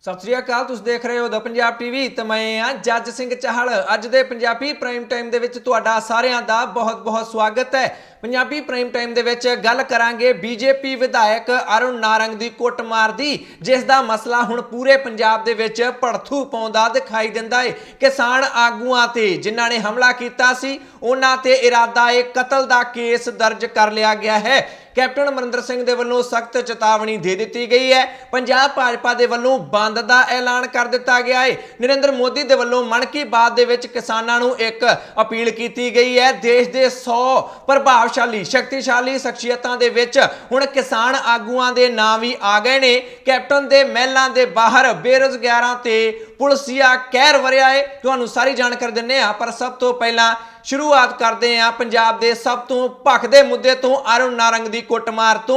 सत श्री अकाल, तुसीं देख रहे हो द पंजाब टीवी ते मैं हां जज सिंह चाहल। अज दे पंजाबी प्राइम टाइम दे विच तुहाडा सारिआं दा बहुत बहुत स्वागत है। पंजाबी प्राइम टाइम दे विच गल करांगे बीजेपी विधायक अरुण नारंग दी कुੱਟਮਾਰ दी, जिस दा मसला हुण पूरे पंजाब दे विच भड़थू पाउंदा दिखाई दिंदा है। किसान आगूआं ते जिन्हां ने हमला कीता सी उन्हां ते इरादा ए कतल दा केस दर्ज कर लिया गया है। कैप्टन अमरिंदर सिंह दे वल्लों सख्त चेतावनी दे दी गई है। पंजाब भाजपा दे वल्लों बंद दा ऐलान कर दिता गया है। नरेंद्र मोदी दे वल्लों मन की बात दे विच किसानां नूं एक अपील की गई है। देश दे 100 प्रभावशाली शक्तिशाली शख्सियतां दे विच हुण किसान आगूआं दे नाम भी आ गए ने। कैप्टन दे महलां दे बाहर बेरोजगारां ते पुलिसिया कहर वरिया है। तुहानूं सारी जानकारी दिंदे आ, पर सब तो पहला शुरुआत करते हैं पंजाब के सब तो भखदे मुद्दे तो अरुण नारंग की कुੱਟਮਾਰ तो।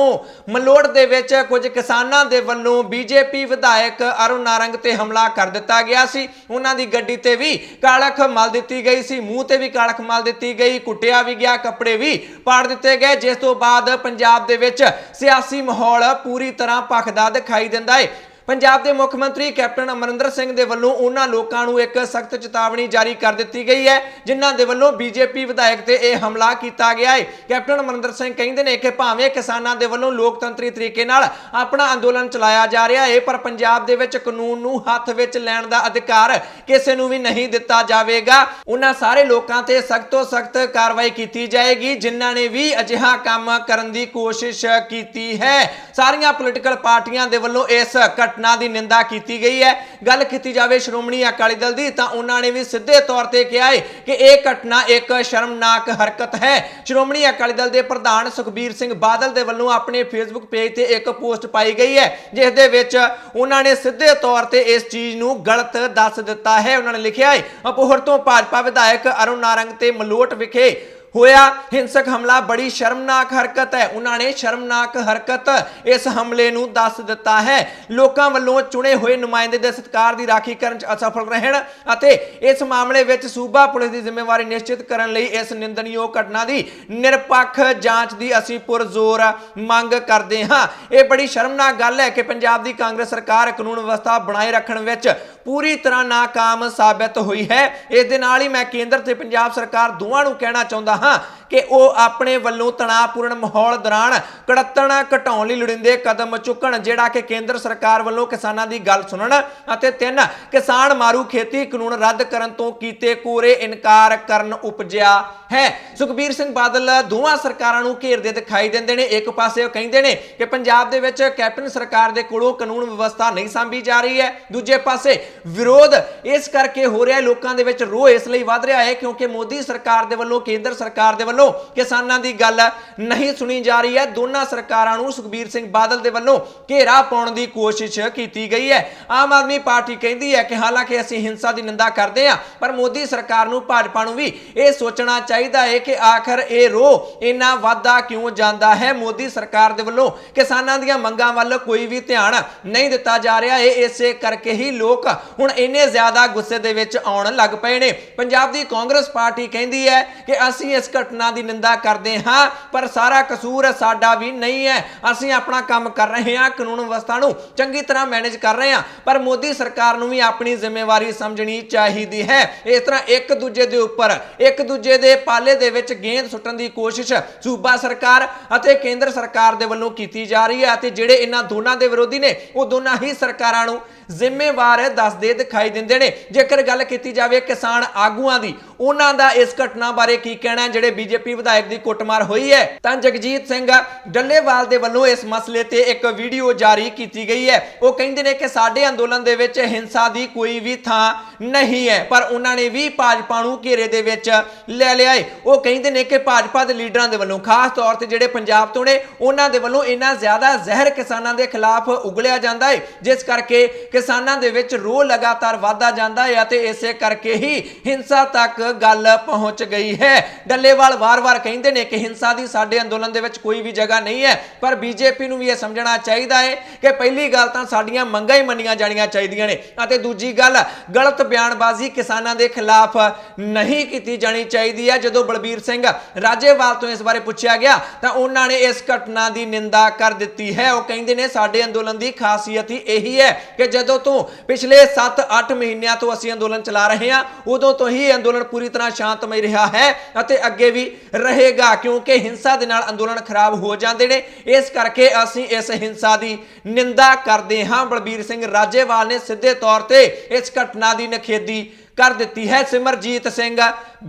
मलोड़ दे विच कुछ किसानां दे वल्लों बीजेपी विधायक अरुण नारंग ते हमला कर दिता गया सी। उन्हां दी गड्डी ते भी कालख मल दी गई सी, मूँह ते भी कालख मल दी गई, कुटिया भी गया, कपड़े भी पाड़ दिते गए, जिस तो बाद पंजाब दे विच सियासी माहौल पूरी तरह भखदा दिखाई दिंदा है। पंजाब के मुख्य मंत्री कैप्टन अमरिंदर सिंह दे वल्लों उन्हां लोकां नूं एक सख्त चेतावनी जारी कर दी गई है जिन्हां दे वल्लों बीजेपी विधायक ते यह हमला किया गया है। कैप्टन अमरिंदर सिंह कहंदे ने कि भावें किसानां दे वल्लों लोकतंत्री तरीके नाल अपना अंदोलन चलाया जा रहा है, पर पंजाब दे विच कानून नूं हत्थ विच लैण दा अधिकार किसी नूं भी नहीं दिता जावेगा। उन्हां सारे लोकां ते सख्त तो सख्त कार्रवाई की जाएगी जिन्हां ने भी अजिहा काम करन दी कोशिश की है। सारियां पोलीटिकल पार्टियां दे वल्लों इस घटना की निंदा की गई है। गल की जाए श्रोमणी अकाली दल की तो उन्होंने भी सीधे तौर पर कहा है कि यह घटना एक शर्मनाक हरकत है। श्रोमणी अकाली दल के प्रधान सुखबीर सिंह बादल के वल्लों अपने फेसबुक पेज से एक पोस्ट पाई गई है जिसदे विच उन्होंने सीधे तौर पर इस चीज़ को गलत दस दिता है। उन्होंने लिखा है, अपोहर तो भाजपा विधायक अरुण नारंग ते मलोट विखे होया हिंसक हमला बड़ी शर्मनाक हरकत है। उन्होंने शर्मनाक हरकत इस हमले नूं दस दिता है। लोकां वल्लों चुने हुए नुमाइंदे दे सत्कार की राखी करन च असफल रहण अते इस मामले विच सूबा पुलिस की जिम्मेवारी निश्चित करन लई इस निंदनयोग घटना की निरपक्ष जांच की असीं पुरजोर मंग करते हाँ। यह बड़ी शर्मनाक गल है कि पंजाब की कांग्रेस सरकार कानून व्यवस्था बनाए रखण विच पूरी तरह नाकाम साबित हुई है। इस दे नाल ही मैं केंद्र ते पंजाब सरकार दोवां नूं कहना चाहुंदा हाँ कि वह अपने वल्लों तनावपूर्ण माहौल दौरान कड़त्तण घटाउण लई लोड़ींदे कदम चुकण, जिहड़ा कि केंद्र सरकार वल्लों किसानां दी गल सुणन अते 3 किसान मारू खेती कानून रद्द करन तो कीते कोरे इनकार करन उपजिया है। सुखबीर सिंह बादल दोवां सरकारां नूं घेरदे दिखाई दिंदे ने। एक पासे कहिंदे ने कि पंजाब दे विच कैप्टन सरकार दे कोलों कानून व्यवस्था नहीं सांभी जा रही है, दूजे पासे विरोध इस करके हो रहा है, लोकां दे विच रोह इस लई वध रहा है क्योंकि मोदी सरकार दे वल्लों केंद्र सरकार दे वल्लों किसानां दी गल नहीं सुनी जा रही है। दोनों सरकारां नूं सुखबीर सिंह बादल दे वल्लों घेरा पाउण दी कोशिश की गई है। आम आदमी पार्टी कहती है कि हालांकि असीं हिंसा की निंदा करते हैं, पर मोदी सरकार नूं भाजपा नूं भी यह सोचना चाहिए है कि आखिर ये रोह इन्ना वाधा क्यों जाता है। मोदी सरकार दे वल्लों किसानां दीआं मंगां वल कोई भी ध्यान नहीं दिता जा रहा है। इसे करके ही लोग हुण इन्ने ज्यादा गुस्से दे विच आउण लग पए ने। पंजाब दी कांग्रेस पार्टी कहती है कि असीं इस घटना की निंदा करते हाँ, पर सारा कसूर साडा भी नहीं है, असीं अपना काम कर रहे हैं, कानून व्यवस्था नूं चंगी तरह मैनेज कर रहे हैं, पर मोदी सरकार नूं भी अपनी जिम्मेवारी समझनी चाहिए है। इस तरह एक दूजे दे उपर एक दूजे दे पाले दे विच गेंद सुट्टण दी कोशिश सूबा सरकार अते केंद्र सरकार दे वल्लों कीती जा रही है अते जिहड़े इन्हां दोनां दे विरोधी ने वो दोनां ही सरकारां नूं जिम्मेवार दसदे दिखाई दिंदे ने। जेकर गल की जाए किसान आगूआं दी, उन्हां दा इस घटना बारे की कहना जिहड़े बीजेपी विधायक की कुੱਟਮਾਰ हुई है, तां जगजीत सिंह डल्लेवाल दे वल्लों इस मसले ते एक वीडियो जारी की गई है। वो कहंदे ने कि साडे अंदोलन दे विच हिंसा की कोई भी थां नहीं है, पर उन्होंने भी भाजपा नूं घेरे दे विच लै लिया है। वो कहंदे ने कि भाजपा दे लीडरां दे वल्लों खास तौर ते जिहड़े पंजाब तो ने उन्हां दे वल्लों इन्ना ज्यादा जहर किसानां दे खिलाफ उगलिया जांदा है, जिस करके किसानां दे विच रोह लगातार वाधा जांदा है अते इसे करके ही हिंसा तक गल पहुंच गई है। डल्लेवाल ਵਾਰ-ਵਾਰ ਕਹਿੰਦੇ ਨੇ ਕਿ ਹਿੰਸਾ ਦੀ ਸਾਡੇ ਅੰਦੋਲਨ ਦੇ ਵਿੱਚ ਕੋਈ ਵੀ ਜਗ੍ਹਾ ਨਹੀਂ ਹੈ, ਪਰ ਬੀਜੇਪੀ ਨੂੰ ਵੀ ਇਹ ਸਮਝਣਾ ਚਾਹੀਦਾ ਹੈ ਕਿ ਪਹਿਲੀ ਗੱਲ ਤਾਂ ਸਾਡੀਆਂ ਮੰਗਾਂ ਹੀ ਮੰਨੀਆਂ ਜਾਣੀਆਂ ਚਾਹੀਦੀਆਂ ਨੇ ਅਤੇ ਦੂਜੀ ਗੱਲ ਗਲਤ ਬਿਆਨਬਾਜ਼ੀ ਕਿਸਾਨਾਂ ਦੇ ਖਿਲਾਫ ਨਹੀਂ ਕੀਤੀ ਜਾਣੀ ਚਾਹੀਦੀ ਹੈ। ਜਦੋਂ ਬਲਬੀਰ ਸਿੰਘ ਰਾਜੇਵਾਲ ਤੋਂ ਇਸ ਬਾਰੇ ਪੁੱਛਿਆ ਗਿਆ ਤਾਂ ਉਹਨਾਂ ਨੇ ਇਸ ਘਟਨਾ ਦੀ ਨਿੰਦਾ ਕਰ ਦਿੱਤੀ ਹੈ। ਉਹ ਕਹਿੰਦੇ ਨੇ ਸਾਡੇ ਅੰਦੋਲਨ ਦੀ ਖਾਸੀਅਤ ਹੀ ਇਹੀ ਹੈ ਕਿ ਜਦੋਂ ਤੋਂ ਪਿਛਲੇ 7-8 ਮਹੀਨਿਆਂ ਤੋਂ ਅਸੀਂ ਅੰਦੋਲਨ ਚਲਾ ਰਹੇ ਹਾਂ ਉਦੋਂ ਤੋਂ ਹੀ ਅੰਦੋਲਨ ਪੂਰੀ ਤਰ੍ਹਾਂ ਸ਼ਾਂਤਮਈ ਰਿਹਾ ਹੈ ਅਤੇ ਅੱਗੇ ਵੀ ਰਹੇਗਾ, ਕਿਉਂਕਿ ਹਿੰਸਾ ਦੇ ਨਾਲ ਅੰਦੋਲਨ ਖਰਾਬ ਹੋ ਜਾਂਦੇ ਨੇ। ਇਸ ਕਰਕੇ ਅਸੀਂ ਇਸ ਹਿੰਸਾ ਦੀ ਨਿੰਦਾ ਕਰਦੇ ਹਾਂ। ਬਲਬੀਰ ਸਿੰਘ ਰਾਜੇਵਾਲ ਨੇ ਸਿੱਧੇ ਤੌਰ ਤੇ ਇਸ ਘਟਨਾ ਦੀ ਨਿਖੇਧੀ कर दी है। सिमरजीत सिंह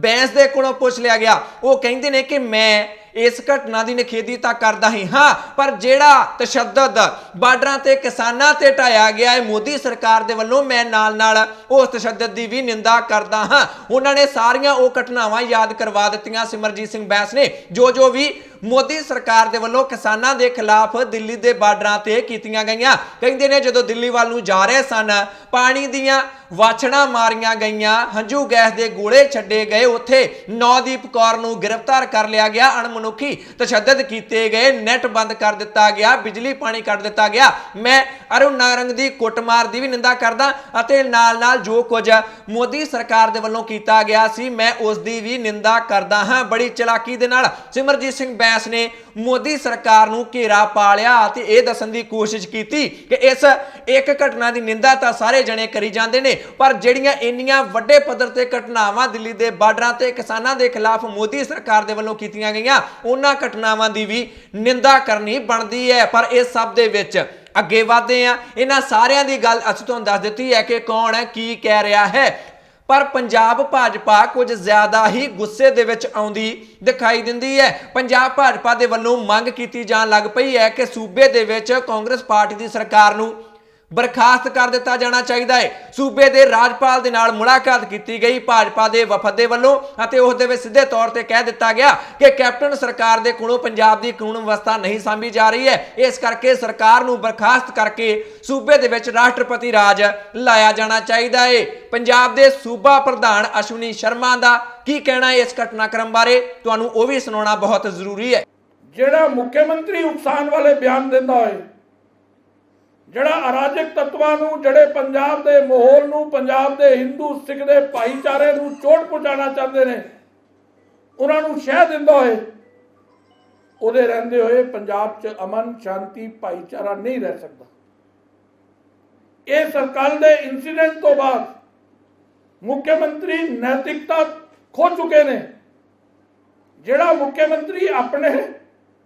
बैंस के कोलों पुछ लिया गया, वो कहते हैं कि मैं इस घटना की निखेधी तो करता ही हाँ, पर जेड़ा तशद्दद बार्डरां ते किसानां ते ढाया गया है मोदी सरकार दे वल्लों, मैं नाल नाल उस तशद्दद की भी निंदा करता हाँ। उन्होंने सारियां वो घटनावां याद करवा दित्तियां सिमरजीत सिंह बैंस ने जो भी मोदी सरकार दे वल्लों किसानां दे खिलाफ दिल्ली दे बार्डरां ते कीतियां गईयां। कहंदे ने जदों दिल्ली वाल नूं जा रहे सन पानी दीयां वाछड़ां मारियां गईयां, हंझू गैस दे गोले छड्डे गए, उत्थे नौदीप कौर नूं गिरफ्तार कर लिया गया, अणमनुखी तशद्दद कीते गए, नैट बंद कर दिता गया, बिजली पानी कट दिता गया। मैं अरुण नारंग दी कुटमार दी भी निंदा करदा अते नाल नाल जो कुछ मोदी सरकार दे वल्लों कीता गया सी मैं उस दी भी निंदा करदा हां। बड़ी चलाकी दे नाल सिमरजीत सिंह बैंस ने मोदी सरकार नूं घेरा पा लिया ते इह दस्सण दी कोशिश कीती कि इस एक घटना दी निंदा तां सारे जणे करी जांदे ने, पर ਜਿਹੜੀਆਂ ਇੰਨੀਆਂ ਵੱਡੇ ਪੱਧਰ ਤੇ ਘਟਨਾਵਾਂ ਦਿੱਲੀ ਦੇ ਬਾਰਡਰਾਂ ਤੇ ਕਿਸਾਨਾਂ ਦੇ ਖਿਲਾਫ ਮੋਦੀ ਸਰਕਾਰ ਦੇ ਵੱਲੋਂ ਕੀਤੀਆਂ ਗਈਆਂ ਉਹਨਾਂ ਘਟਨਾਵਾਂ ਦੀ ਵੀ ਨਿੰਦਾ ਕਰਨੀ ਬਣਦੀ ਹੈ। ਪਰ ਇਸ ਸਭ ਦੇ ਵਿੱਚ ਅੱਗੇ ਵਧਦੇ ਆ, ਇਹਨਾਂ ਸਾਰਿਆਂ ਦੀ ਗੱਲ ਅਸੀਂ ਤੁਹਾਨੂੰ ਦੱਸ ਦਿੱਤੀ ਹੈ ਕਿ ਕੌਣ ਹੈ ਕੀ ਕਹਿ ਰਿਹਾ ਹੈ। पर पंजाब भाजपा कुछ ज़्यादा ही गुस्से दे विच आउंदी दिखाई दिंदी है। पंजाब भाजपा दे वल्लों मंग कीती जाण लग पई है कि सूबे दे विच कांग्रेस पार्टी दी सरकार नूं बर्खास्त कर दिता जाना चाहिए है। सूबे के राजपाल दे नाल मुलाकात की गई भाजपा के वफद के वलों अते उस दे विच सीधे तौर पर कह दिता गया कि कैप्टन सरकार के कोलों पंजाब की कानून व्यवस्था नहीं सांभी जा रही है, इस करके सरकार नूं बर्खास्त करके सूबे दे विच राष्ट्रपति राज लाया जाना चाहिए है। पंजाब के सूबा प्रधान अश्विनी शर्मा का की कहना है इस घटनाक्रम बारे, तुहानूं ओह भी सुनाउणा बहुत जरूरी है। जिहड़ा मुख्यमंत्री उकसाण वाले बयान दिंदा है, ਜਿਹੜਾ ਅਰਾਜਕ ਤੱਤਵਾਂ ਨੂੰ ਜਿਹੜੇ ਪੰਜਾਬ ਦੇ ਮਾਹੌਲ ਨੂੰ ਪੰਜਾਬ ਦੇ ਹਿੰਦੂ ਸਿੱਖ ਦੇ ਭਾਈਚਾਰੇ ਨੂੰ ਚੋਟ ਪਹੁੰਚਾਉਣਾ ਚਾਹੁੰਦੇ ਨੇ ਉਹਨਾਂ ਨੂੰ ਸ਼ਹਿ ਦਿੰਦਾ ਹੋਏ ਉਹਦੇ ਰਹਿੰਦੇ ਹੋਏ ਪੰਜਾਬ 'ਚ ਅਮਨ ਸ਼ਾਂਤੀ ਭਾਈਚਾਰਾ ਨਹੀਂ ਰਹਿ ਸਕਦਾ। ਇਹ ਸਰਕਾਰ ਦੇ ਇਨਸੀਡੈਂਟ ਤੋਂ ਬਾਅਦ ਮੁੱਖ ਮੰਤਰੀ ਨੈਤਿਕਤਾ ਖੋ ਚੁੱਕੇ ਨੇ। ਜਿਹੜਾ ਮੁੱਖ ਮੰਤਰੀ ਆਪਣੇ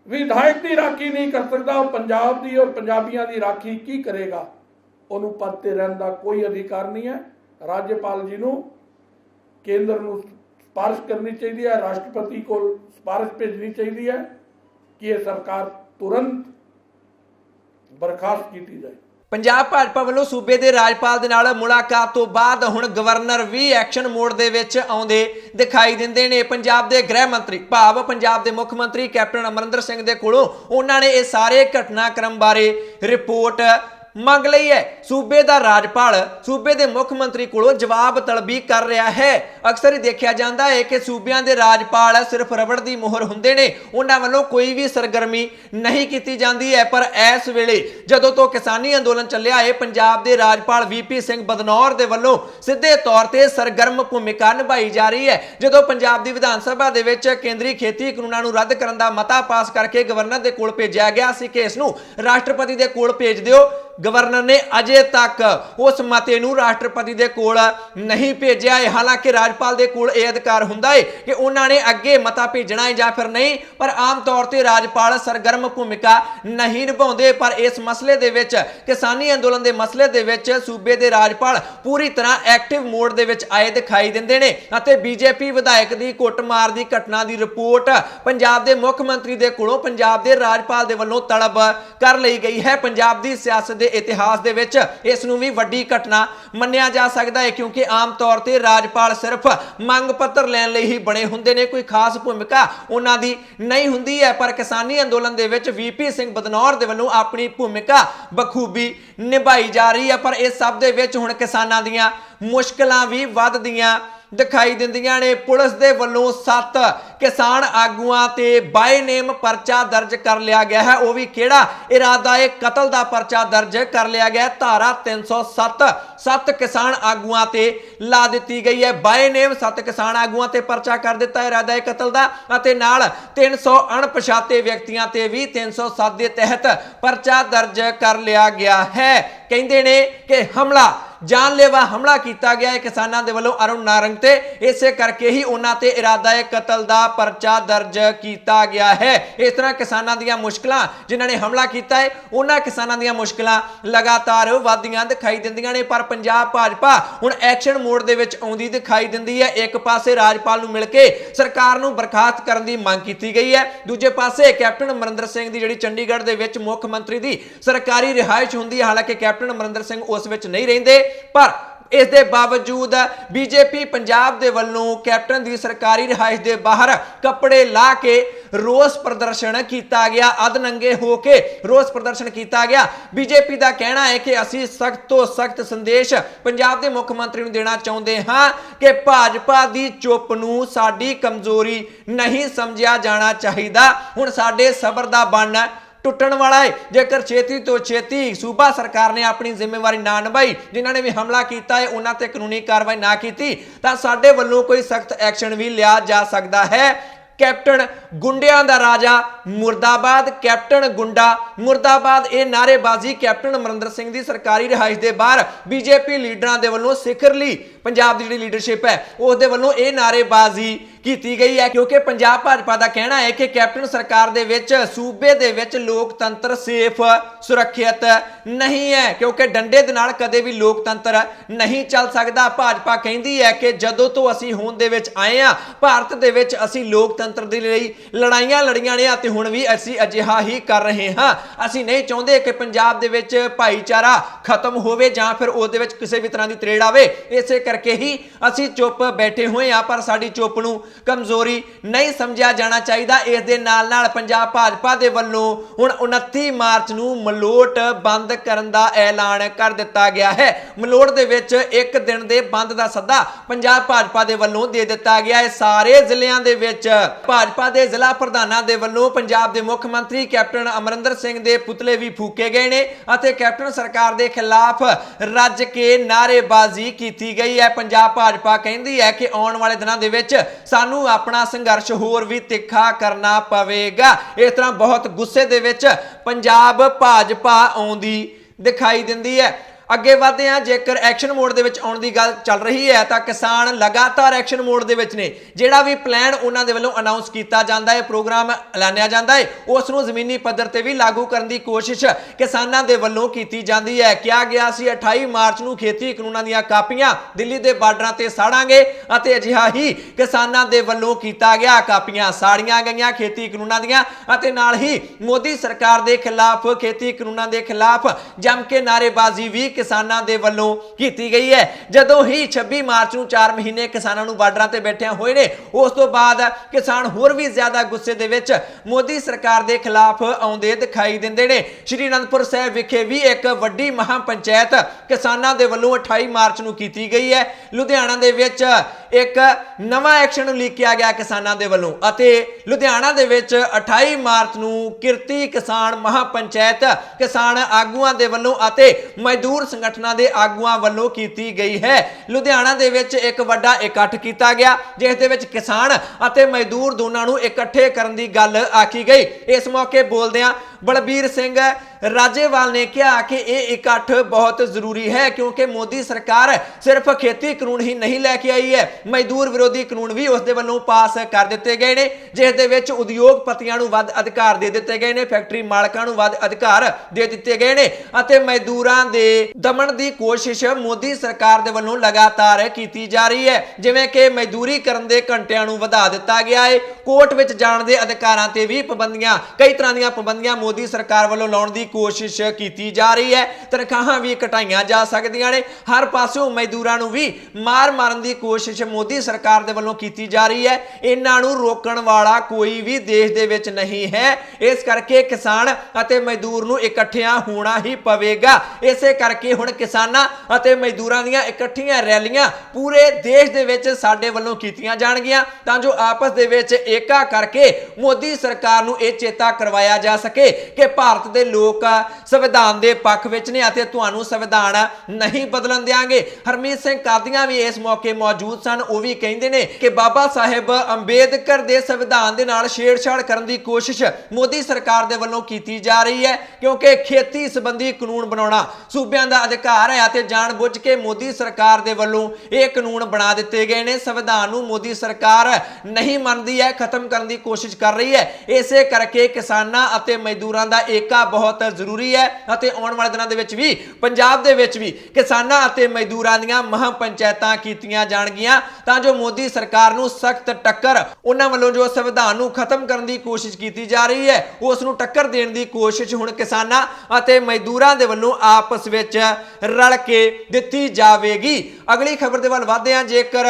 विधायक की राखी नहीं कर सकता, पंजाब की और पंजाबियों की राखी की करेगा? उन्होंने पद ते रहने का कोई अधिकार नहीं है। राज्यपाल जी को केंद्र को सिफारिश करनी चाहिए है, राष्ट्रपति को सिफारिश भेजनी चाहिए है कि यह सरकार तुरंत बर्खास्त की जाए। पंजाब भाजपा वालों सूबे के राजपाल दे नाल मुलाकात तो बाद हुण गवर्नर भी एक्शन मोड दे विच आउंदे दिखाई दिंदे ने। पंजाब के गृह मंत्री भाव पंजाब के मुख मंत्री कैप्टन अमरिंदर सिंह दे कोलों उन्हां ने इस सारे घटनाक्रम बारे रिपोर्ट मंग लई है। सूबे का राजपाल सूबे के मुख मंत्री कोलों जवाब तलबी कर रहा है। अक्सर ही देखा जाता है कि सूबियां के राजपाल सिर्फ रबड़ की मोहर हुंदे ने, उन्हां वालों कोई भी सरगर्मी नहीं की जाती है। पर इस वेले जदों तो किसानी अंदोलन चलिया है, पंजाब के राजपाल VP सिंह बदनौर के वल्लों सीधे तौर पर सरगर्म भूमिका निभाई जा रही है। जदों पंजाब की विधान सभा दे विच केंद्रीय खेती कानूनां नूं रद्द करन दा मता पास करके गवर्नर के कोल भेजिया गया सी कि इस नूं राष्ट्रपति के कोल भेज दिओ, गवर्नर ने अजे तक उस मते नूं राष्ट्रपति दे कोल नहीं भेजिया है। हालांकि राजपाल दे कोल यह अधिकार हुंदा है कि उन्होंने अगे मता भेजना है या फिर नहीं, पर आम तौर पर राजपाल सरगर्म भूमिका नहीं निभाउंदे। पर इस मसले दे विच किसानी अंदोलन के मसले दे विच सूबे के राजपाल पूरी तरह एक्टिव मोड दे विच आए दिखाई दिंदे ने अते बीजेपी विधायक की कुटमार की घटना की रिपोर्ट पंजाब के मुख मंत्री दे कोलों पंजाब के राजपाल दे वल्लों तलब कर लई गई है। पंजाब की सियासत के इतिहास दे विच इस नूं भी वड्डी घटना मन्निया जा सकता है, क्योंकि आम तौर पर राजपाल सिर्फ मंग पत्र लैण लई ही बने हुंदे ने, कोई खास भूमिका उन्हां दी नहीं हुंदी है। पर किसानी अंदोलन दे विच VP सिंह बदनौर दे वल्लों अपनी भूमिका बखूबी निभाई जा रही है। पर इस सब दे विच हुण किसानां दीयां मुश्किलां भी वधदियां ਦਿਖਾਈ ਦਿੰਦੀਆਂ ਨੇ। ਪੁਲਿਸ ਦੇ ਵੱਲੋਂ 7 ਕਿਸਾਨ ਆਗੂਆਂ ਤੇ ਬਾਏ ਨੇਮ ਪਰਚਾ ਦਰਜ ਕਰ ਲਿਆ ਗਿਆ ਹੈ। ਉਹ ਵੀ ਕਿਹੜਾ? ਇਰਾਦਾ ਏ ਕਤਲ ਦਾ ਪਰਚਾ ਦਰਜ ਕਰ ਲਿਆ ਗਿਆ। ਧਾਰਾ 307 7 ਕਿਸਾਨ ਆਗੂਆਂ ਤੇ ਲਾ ਦਿੱਤੀ ਗਈ ਹੈ। ਬਾਏ ਨੇਮ 7 ਕਿਸਾਨ ਆਗੂਆਂ ਤੇ ਪਰਚਾ ਕਰ ਦਿੱਤਾ ਇਰਾਦਾ ਏ ਕਤਲ ਦਾ, ਅਤੇ ਨਾਲ 300 ਅਣਪਛਾਤੇ ਵਿਅਕਤੀਆਂ ਤੇ ਵੀ 307 ਦੇ ਤਹਿਤ ਪਰਚਾ ਦਰਜ ਕਰ ਲਿਆ ਗਿਆ ਹੈ। ਕਹਿੰਦੇ ਨੇ ਕਿ ਹਮਲਾ जानलेवा हमला किया गया है किसानों के वलों अरुण नारंग ते, इसे करके ही उन्हां ते इरादा ए कतल दा परचा दर्ज किया गया है। इस तरह किसानों दी मुश्किलां जिन्हां ने हमला किया है उन्हां किसानों दी मुश्किलां लगातार वधदियां दिखाई दिंदियां ने। पर पंजाब भाजपा हुण एक्शन मोड दे विच आउंदी दिखाई दिंदी है। एक पासे राजपाल नूं मिल के सरकार नूं बर्खास्त करन दी मंग कीती गई है, दूजे पासे कैप्टन अमरिंदर सिंह दी जिहड़ी चंडीगढ़ दे विच मुख मंत्री दी सरकारी रिहाइश हुंदी है। हालांकि कैप्टन अमरिंदर सिंह उस विच नहीं रहिंदे, पर इस दे बावजूद बीजेपी पंजाब दे वल्लों कैप्टन दी सरकारी रिहाइश दे बाहर कपड़े ला के रोस प्रदर्शन किया गया। अधनंगे होके रोस प्रदर्शन किया गया। बीजेपी का कहना है कि असी सख्त तो सख्त संदेश पंजाब के मुख्यमंत्री नूं देना चाहुंदे हां कि भाजपा दी चुप नूं साडी कमजोरी नहीं समझिया जाना चाहिदा। हुण साडे सबर दा बन टुटण वाला है। जेकर छेती तो छेती सूबा सरकार ने अपनी जिम्मेवारी ना निभाई, जिन्होंने भी हमला किया है उन्हां ते कानूनी कार्रवाई ना की, तां साडे वल्लों कोई सख्त एक्शन भी लिया जा सकता है। कैप्टन गुंडियां दा राजा मुर्दाबाद, कैप्टन गुंडा मुर्दाबाद, ये नारेबाजी कैप्टन अमरिंदर सिंह दी सरकारी रिहाइश दे बाहर बीजेपी लीडरां दे वल्लों सिखरली पंजाब दी जिहड़ी लीडरशिप है उस दे वल्लों ये नारेबाजी की गई है, क्योंकि पंजाब भाजपा का कहना है कि कैप्टन सरकार दे विच सूबे दे विच लोकतंत्र सेफ सुरक्षित नहीं है, क्योंकि डंडे दे नाल कदे भी लोकतंत्र नहीं चल सकता। भाजपा कहती है कि जदों तो असीं होंद दे विच आए हां भारत दे विच असीं लोकतंत्र दे लई लड़ाइयां लड़ियां ने ते हुण भी असीं अजिहा ही कर रहे हां। असीं नहीं चाहुंदे कि पंजाब दे विच भाईचारा खत्म होवे जां फिर उस दे विच किसी भी तरह की त्रेड़ आवे, इसे करके ही असीं चुप बैठे हुए हां। पर साडी चुप नूं कमजोरी नहीं समझिया जाना चाहिए। इस दे नाल नाल पंजाब भाजपा दे वल्लों हुण 29 मार्च नूं मलोट बंद करन दा ऐलान कर दिता गया है। मलोट दे विच एक दिन दे बंद दा सद्दा पंजाब भाजपा दे वल्लों दे दिता गया है। सारे जिलिਆਂ ਦੇ ਵਿੱਚ भाजपा दे जिला प्रधानां दे वल्लों पंजाब दे मुख मंत्री कैप्टन अमरिंदर सिंह दे पुतले भी फूके गए ने ਅਤੇ कैप्टन सरकार दे खिलाफ रज के नारेबाजी की गई है। पंजाब भाजपा कहती है कि आने वाले दिनों दे विच सानू अपना संघर्ष होर भी तिखा करना पवेगा। इस तरह बहुत गुस्से दे विच पंजाब भाजपा आउंदी दिखाई दिंदी है। अगे वधदे हां, जेकर एक्शन मोड दे विच आउण दी गल चल रही है तां किसान लगातार एक्शन मोड दे विच ने। जिहड़ा भी प्लान उन्हां दे वल्लों अनाउंस कीता जांदा है, प्रोग्राम ऐलानिया जांदा है, उस नूं ज़मीनी पद्धर ते भी लागू करन दी कोशिश किसानां दे वल्लों कीती जांदी है। किहा गया सी 28 मार्च नूं खेती कानूनां दीयां कापियां दिल्ली दे बार्डरां ते साड़ांगे अते अजिहा ही किसानां दे वल्लों कीता गया। कापियां साड़ियां गईयां खेती कानूनां दीयां अते नाल ही मोदी सरकार दे खिलाफ खेती कानूनां दे खिलाफ जम के नारेबाजी भी किसानां दे वल्लों कीती गई है। जदों ही 26 मार्च नूं 4 महीने किसानां नूं बार्डरां ते बैठिया होए ने, उस तो बाद किसान होर भी ज्यादा गुस्से दे विच मोदी सरकार दे खिलाफ आउंदे दिखाई दिंदे ने। श्री अनंदपुर साहिब विखे भी एक वड्डी महापंचायत किसानां दे वल्लों 28 मार्च नूं कीती गई है। लुधियाना दे विच एक नवां एक्शन लीकिया गया किसानां दे वल्लों अते लुधियाना दे विच 28 मार्च नूं किरती किसान महापंचायत किसान आगूआं दे वल्लों अते मजदूर संगठनां दे आगूआं वल्लों कीती गई है। लुधियाना दे विच एक वड्डा इकट्ठ किया गया जिस दे विच किसान अते मजदूर दोनों नूं इकट्ठे करन दी गल आखी गई। इस मौके बोलदियां बलबीर सिंह राजेवाल ने कहा कि यह इकट्ठ बहुत जरूरी है, क्योंकि मोदी सरकार सिर्फ खेती कानून ही नहीं लैके आई है, मजदूर विरोधी कानून भी उसके वल्लों पास कर दिते गए ने, जिस दे विच उद्योगपतियां नूं वध अधिकार दे दिते गए ने, फैक्टरी मालकां नूं वध अधिकार दे दिते गए ने अते मजदूरां दे दमन दी कोशिश मोदी सरकार दे वल्लों लगातार की जा रही है। जिवें कि मजदूरी करन दे घंटिਆਂ ਨੂੰ ਵਧਾ ਦਿੱਤਾ ਗਿਆ है, कोर्ट विच जाण दे अधिकारां ते भी पाबंदियां, कई तरह दीयां पाबंदियां ਮੋਦੀ ਸਰਕਾਰ ਵੱਲੋਂ ਲਾਉਣ ਦੀ ਕੋਸ਼ਿਸ਼ ਕੀਤੀ ਜਾ ਰਹੀ ਹੈ। ਤਨਖਾਹਾਂ ਵੀ ਘਟਾਈਆਂ ਜਾ ਸਕਦੀਆਂ ਨੇ। ਹਰ ਪਾਸਿਓਂ ਮਜ਼ਦੂਰਾਂ ਨੂੰ ਵੀ ਮਾਰ ਮਾਰਨ ਦੀ ਕੋਸ਼ਿਸ਼ ਮੋਦੀ ਸਰਕਾਰ ਦੇ ਵੱਲੋਂ ਕੀਤੀ ਜਾ ਰਹੀ ਹੈ। ਇਹਨਾਂ ਨੂੰ ਰੋਕਣ ਵਾਲਾ ਕੋਈ ਵੀ ਦੇਸ਼ ਦੇ ਵਿੱਚ ਨਹੀਂ ਹੈ। ਇਸ ਕਰਕੇ ਕਿਸਾਨ ਅਤੇ ਮਜ਼ਦੂਰ ਨੂੰ ਇਕੱਠਿਆਂ ਹੋਣਾ ਹੀ ਪਵੇਗਾ। ਇਸੇ ਕਰਕੇ ਹੁਣ ਕਿਸਾਨਾਂ ਅਤੇ ਮਜ਼ਦੂਰਾਂ ਦੀਆਂ ਇਕੱਠੀਆਂ ਰੈਲੀਆਂ ਪੂਰੇ ਦੇਸ਼ ਦੇ ਵਿੱਚ ਸਾਡੇ ਵੱਲੋਂ ਕੀਤੀਆਂ ਜਾਣਗੀਆਂ ਤਾਂ ਜੋ ਆਪਸ ਦੇ ਵਿੱਚ ਏਕਾ ਕਰਕੇ ਮੋਦੀ ਸਰਕਾਰ ਨੂੰ ਇਹ ਚੇਤਾ ਕਰਵਾਇਆ ਜਾ ਸਕੇ ਕਿ ਭਾਰਤ ਦੇ ਲੋਕ ਸੰਵਿਧਾਨ ਦੇ ਪੱਖ ਵਿੱਚ ਨੇ ਅਤੇ ਤੁਹਾਨੂੰ ਸੰਵਿਧਾਨ ਨਹੀਂ ਬਦਲਣ ਦੇਵਾਂਗੇ। ਹਰਮੀਤ ਸਿੰਘ ਕਾਦੀਆਂ ਵੀ ਇਸ ਮੌਕੇ ਮੌਜੂਦ ਸਨ। ਉਹ ਵੀ ਕਹਿੰਦੇ ਨੇ ਕਿ ਬਾਬਾ ਸਾਹਿਬ ਅੰਬੇਦਕਰ ਦੇ ਸੰਵਿਧਾਨ ਦੇ ਨਾਲ ਛੇੜਛਾੜ ਕਰਨ ਦੀ ਕੋਸ਼ਿਸ਼ ਮੋਦੀ ਸਰਕਾਰ ਦੇ ਵੱਲੋਂ ਕੀਤੀ ਜਾ ਰਹੀ ਹੈ ਕਿਉਂਕਿ ਖੇਤੀ ਸੰਬੰਧੀ ਕਾਨੂੰਨ ਬਣਾਉਣਾ ਸੂਬਿਆਂ ਦਾ ਅਧਿਕਾਰ ਹੈ ਅਤੇ ਜਾਣਬੁੱਝ ਕੇ ਮੋਦੀ ਸਰਕਾਰ ਦੇ ਵੱਲੋਂ ਇਹ ਕਾਨੂੰਨ ਬਣਾ ਦਿੱਤੇ ਗਏ ਨੇ। ਸੰਵਿਧਾਨ ਨੂੰ ਮੋਦੀ ਸਰਕਾਰ ਨਹੀਂ ਮੰਨਦੀ ਹੈ, ਖਤਮ ਕਰਨ ਦੀ ਕੋਸ਼ਿਸ਼ ਕਰ ਰਹੀ ਹੈ। ਇਸੇ ਕਰਕੇ ਕਿਸਾਨਾਂ ਅਤੇ ਮਜ਼ਦੂਰਾਂ ਦਾ ਏਕਾ ਬਹੁਤ ਜ਼ਰੂਰੀ ਹੈ ਅਤੇ ਆਉਣ ਵਾਲੇ ਦਿਨਾਂ ਦੇ ਵਿੱਚ ਵੀ ਪੰਜਾਬ ਦੇ ਵਿੱਚ ਵੀ ਕਿਸਾਨਾਂ ਅਤੇ ਮਜ਼ਦੂਰਾਂ ਦੀਆਂ ਮਹਾਂ ਪੰਚਾਇਤਾਂ ਕੀਤੀਆਂ ਜਾਣਗੀਆਂ ਤਾਂ ਜੋ ਮੋਦੀ ਸਰਕਾਰ ਨੂੰ ਸਖਤ ਟੱਕਰ ਉਹਨਾਂ ਵੱਲੋਂ ਜੋ ਸੰਵਿਧਾਨ ਨੂੰ ਖਤਮ ਕਰਨ ਦੀ ਕੋਸ਼ਿਸ਼ ਕੀਤੀ ਜਾ ਰਹੀ ਹੈ ਉਸ ਨੂੰ ਟੱਕਰ ਦੇਣ ਦੀ ਕੋਸ਼ਿਸ਼ ਹੁਣ ਕਿਸਾਨਾਂ ਅਤੇ ਮਜ਼ਦੂਰਾਂ ਦੇ ਵੱਲੋਂ ਆਪਸ ਵਿੱਚ ਰਲ ਕੇ ਦਿੱਤੀ ਜਾਵੇਗੀ। ਅਗਲੀ ਖਬਰ ਦੇ ਵੱਲ ਵਧਦੇ ਹਾਂ। ਜੇਕਰ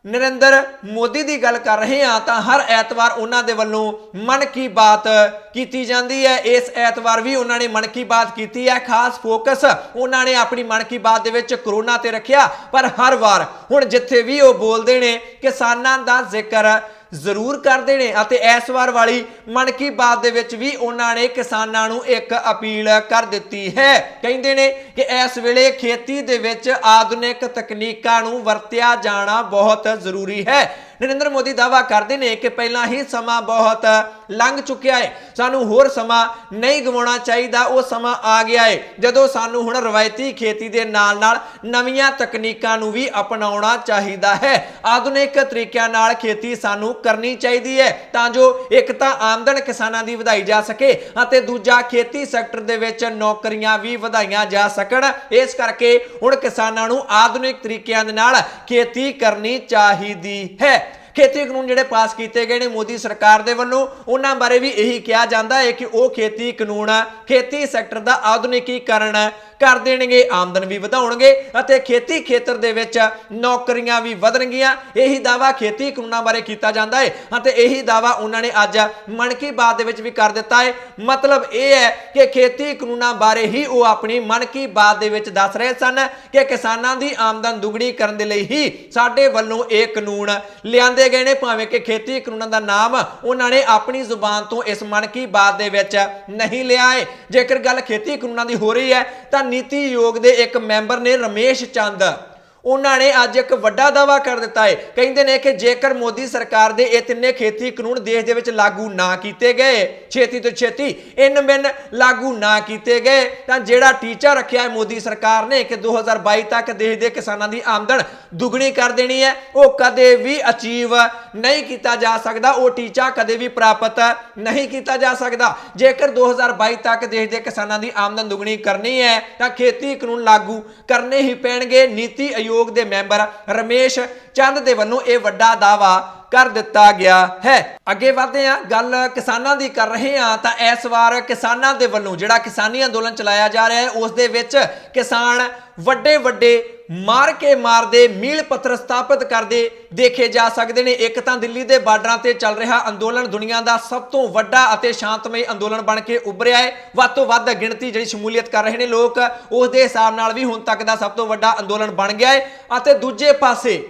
ਨਰਿੰਦਰ ਮੋਦੀ ਦੀ ਗੱਲ ਕਰ ਰਹੇ ਹਾਂ ਤਾਂ ਹਰ ਐਤਵਾਰ ਉਹਨਾਂ ਦੇ ਵੱਲੋਂ ਮਨ ਕੀ ਬਾਤ ਕੀਤੀ ਜਾਂਦੀ ਹੈ। ਇਸ ਐਤਵਾਰ ਵੀ ਉਹਨਾਂ ਨੇ ਮਨ ਕੀ ਬਾਤ ਕੀਤੀ ਹੈ। ਖਾਸ ਫੋਕਸ ਉਹਨਾਂ ਨੇ ਆਪਣੀ ਮਨ ਕੀ ਬਾਤ ਦੇ ਵਿੱਚ ਕਰੋਨਾ ਤੇ ਰੱਖਿਆ, ਪਰ ਹਰ ਵਾਰ ਹੁਣ ਜਿੱਥੇ ਵੀ ਉਹ ਬੋਲਦੇ ਨੇ ਕਿਸਾਨਾਂ ਦਾ ਜ਼ਿਕਰ ਜ਼ਰੂਰ ਕਰਦੇ ਨੇ ਅਤੇ ਇਸ ਵਾਰ ਵਾਲੀ ਮਨ ਕੀ ਬਾਤ ਦੇ ਵਿੱਚ ਵੀ ਉਹਨਾਂ ਨੇ ਕਿਸਾਨਾਂ ਨੂੰ ਇੱਕ ਅਪੀਲ ਕਰ ਦਿੱਤੀ ਹੈ। ਕਹਿੰਦੇ ਨੇ ਕਿ ਇਸ ਵੇਲੇ ਖੇਤੀ ਦੇ ਵਿੱਚ ਆਧੁਨਿਕ ਤਕਨੀਕਾਂ ਨੂੰ ਵਰਤਿਆ ਜਾਣਾ ਬਹੁਤ ਜ਼ਰੂਰੀ ਹੈ। ਨਰਿੰਦਰ ਮੋਦੀ ਦਾਅਵਾ ਕਰਦੇ ਨੇ ਕਿ ਪਹਿਲਾਂ ਹੀ ਸਮਾਂ ਬਹੁਤ ਲੰਘ ਚੁੱਕਿਆ ਹੈ, ਸਾਨੂੰ ਹੋਰ ਸਮਾਂ ਨਹੀਂ ਗਵਾਉਣਾ ਚਾਹੀਦਾ। ਉਹ ਸਮਾਂ ਆ ਗਿਆ ਹੈ ਜਦੋਂ ਸਾਨੂੰ ਹੁਣ ਰਵਾਇਤੀ ਖੇਤੀ ਦੇ ਨਾਲ-ਨਾਲ ਨਵੀਆਂ ਤਕਨੀਕਾਂ ਨੂੰ ਵੀ ਅਪਣਾਉਣਾ ਚਾਹੀਦਾ ਹੈ। ਆਧੁਨਿਕ ਤਰੀਕਿਆਂ ਨਾਲ ਖੇਤੀ ਸਾਨੂੰ ਕਰਨੀ ਚਾਹੀਦੀ ਹੈ ਤਾਂ ਜੋ ਇੱਕ ਤਾਂ ਆਮਦਨ ਕਿਸਾਨਾਂ ਦੀ ਵਧਾਈ ਜਾ ਸਕੇ ਅਤੇ ਦੂਜਾ ਖੇਤੀ ਸੈਕਟਰ ਦੇ ਵਿੱਚ ਨੌਕਰੀਆਂ ਵੀ ਵਧਾਈਆਂ ਜਾ ਸਕਣ। ਇਸ ਕਰਕੇ ਹੁਣ ਕਿਸਾਨਾਂ ਨੂੰ ਆਧੁਨਿਕ ਤਰੀਕਿਆਂ ਦੇ ਨਾਲ ਖੇਤੀ ਕਰਨੀ ਚਾਹੀਦੀ ਹੈ। ਖੇਤੀ ਕਾਨੂੰਨ ਜਿਹੜੇ ਪਾਸ ਕੀਤੇ ਗਏ ਨੇ ਮੋਦੀ ਸਰਕਾਰ ਦੇ ਵੱਲੋਂ ਉਹਨਾਂ ਬਾਰੇ ਵੀ ਇਹੀ ਕਿਹਾ ਜਾਂਦਾ ਹੈ ਕਿ ਉਹ ਖੇਤੀ ਕਾਨੂੰਨ ਖੇਤੀ ਸੈਕਟਰ ਦਾ ਆਧੁਨਿਕੀਕਰਨ ਕਰ ਦੇਣਗੇ, ਆਮਦਨ ਵੀ ਵਧਾਉਣਗੇ ਅਤੇ ਖੇਤੀ ਖੇਤਰ ਦੇ ਵਿੱਚ ਨੌਕਰੀਆਂ ਵੀ ਵਧਣਗੀਆਂ। ਇਹੀ ਦਾਅਵਾ ਖੇਤੀ ਕਾਨੂੰਨਾਂ ਬਾਰੇ ਕੀਤਾ ਜਾਂਦਾ ਹੈ ਅਤੇ ਇਹੀ ਦਾਅਵਾ ਉਹਨਾਂ ਨੇ ਅੱਜ ਮਨ ਕੀ ਬਾਤ ਦੇ ਵਿੱਚ ਵੀ ਕਰ ਦਿੱਤਾ ਹੈ। ਮਤਲਬ ਇਹ ਹੈ ਕਿ ਖੇਤੀ ਕਾਨੂੰਨਾਂ ਬਾਰੇ ਹੀ ਉਹ ਆਪਣੀ ਮਨ ਕੀ ਬਾਤ ਦੇ ਵਿੱਚ ਦੱਸ ਰਹੇ ਸਨ ਕਿ ਕਿਸਾਨਾਂ ਦੀ ਆਮਦਨ ਦੁੱਗਣੀ ਕਰਨ ਦੇ ਲਈ ਹੀ ਸਾਡੇ ਵੱਲੋਂ ਇਹ ਕਾਨੂੰਨ ਲਿਆਂਦੇ ਗਏ ਨੇ। ਭਾਵੇਂ ਕਿ ਖੇਤੀ ਕਾਨੂੰਨਾਂ ਦਾ ਨਾਮ ਉਹਨਾਂ ਨੇ ਆਪਣੀ ਜ਼ੁਬਾਨ ਤੋਂ ਇਸ ਮਨ ਕੀ ਬਾਤ ਦੇ ਵਿੱਚ ਨਹੀਂ ਲਿਆ ਹੈ। ਜੇਕਰ ਗੱਲ ਖੇਤੀ ਕਾਨੂੰਨਾਂ ਦੀ ਹੋ ਰਹੀ ਹੈ ਤਾਂ ਨੀਤੀ ਆਯੋਗ ਦੇ ਇੱਕ ਮੈਂਬਰ ਨੇ ਰਮੇਸ਼ ਚੰਦ ਉਹਨਾਂ ਨੇ ਅੱਜ ਇੱਕ ਵੱਡਾ ਦਾਅਵਾ ਕਰ ਦਿੱਤਾ ਹੈ। ਕਹਿੰਦੇ ਨੇ ਕਿ ਜੇਕਰ ਮੋਦੀ ਸਰਕਾਰ ਦੇ ਇਹ ਤਿੰਨੇ ਖੇਤੀ ਕਾਨੂੰਨ ਦੇਸ਼ ਦੇ ਵਿੱਚ ਲਾਗੂ ਨਾ ਕੀਤੇ ਗਏ, ਛੇਤੀ ਤੋਂ ਛੇਤੀ ਇਨ ਬਿਨ ਲਾਗੂ ਨਾ ਕੀਤੇ ਗਏ ਤਾਂ ਜਿਹੜਾ ਟੀਚਾ ਰੱਖਿਆ ਹੈ ਮੋਦੀ ਸਰਕਾਰ ਨੇ ਕਿ 2022 ਤੱਕ ਦੇਸ਼ ਦੇ ਕਿਸਾਨਾਂ ਦੀ ਆਮਦਨ ਦੁੱਗਣੀ ਕਰ ਦੇਣੀ ਹੈ, ਉਹ ਕਦੇ ਵੀ ਅਚੀਵ ਨਹੀਂ ਕੀਤਾ ਜਾ ਸਕਦਾ। ਉਹ ਟੀਚਾ ਕਦੇ ਵੀ ਪ੍ਰਾਪਤ ਨਹੀਂ ਕੀਤਾ ਜਾ ਸਕਦਾ। ਜੇਕਰ 2022 ਤੱਕ ਦੇਸ਼ ਦੇ ਕਿਸਾਨਾਂ ਦੀ ਆਮਦਨ ਦੁੱਗਣੀ ਕਰਨੀ ਹੈ ਤਾਂ ਖੇਤੀ ਕਾਨੂੰਨ ਲਾਗੂ ਕਰਨੇ ਹੀ ਪੈਣਗੇ। ਨੀਤੀ ਆਯੋਗ ਦੇ ਮੈਂਬਰ ਰਮੇਸ਼ ਚੰਦ ਦੇ ਵੱਲੋਂ ਇਹ ਵੱਡਾ ਦਾਅਵਾ ਕਰ ਦਿੱਤਾ ਗਿਆ ਹੈ। ਅੱਗੇ ਵਧਦੇ ਹਾਂ, ਗੱਲ ਕਿਸਾਨਾਂ ਦੀ ਕਰ ਰਹੇ ਹਾਂ ਤਾਂ ਇਸ ਵਾਰ ਕਿਸਾਨਾਂ ਦੇ ਵੱਲੋਂ ਜਿਹੜਾ ਕਿਸਾਨੀ ਅੰਦੋਲਨ ਚਲਾਇਆ ਜਾ ਰਿਹਾ ਹੈ ਉਸ ਦੇ ਵਿੱਚ ਕਿਸਾਨ ਵੱਡੇ ਮਾਰ ਕੇ ਮਾਰਦੇ ਮੀਲ ਪੱਥਰ ਸਥਾਪਿਤ ਕਰਦੇ ਦੇਖੇ ਜਾ ਸਕਦੇ ਨੇ। ਇੱਕ ਤਾਂ ਦਿੱਲੀ ਦੇ ਬਾਰਡਰਾਂ ਤੇ ਚੱਲ ਰਿਹਾ ਅੰਦੋਲਨ ਦੁਨੀਆ ਦਾ ਸਭ ਤੋਂ ਵੱਡਾ ਅਤੇ ਸ਼ਾਂਤਮਈ ਅੰਦੋਲਨ ਬਣ ਕੇ ਉੱਭਰਿਆ ਹੈ। ਵੱਧ ਤੋਂ ਵੱਧ ਗਿਣਤੀ ਜਿਹੜੀ ਸ਼ਮੂਲੀਅਤ ਕਰ ਰਹੇ ਨੇ ਲੋਕ ਉਸ ਦੇ ਹਿਸਾਬ ਨਾਲ ਵੀ ਹੁਣ ਤੱਕ ਦਾ ਸਭ ਤੋਂ ਵੱਡਾ ਅੰਦੋਲਨ ਬਣ ਗਿਆ ਹੈ। ਅਤੇ ਦੂਜੇ ਪਾਸੇ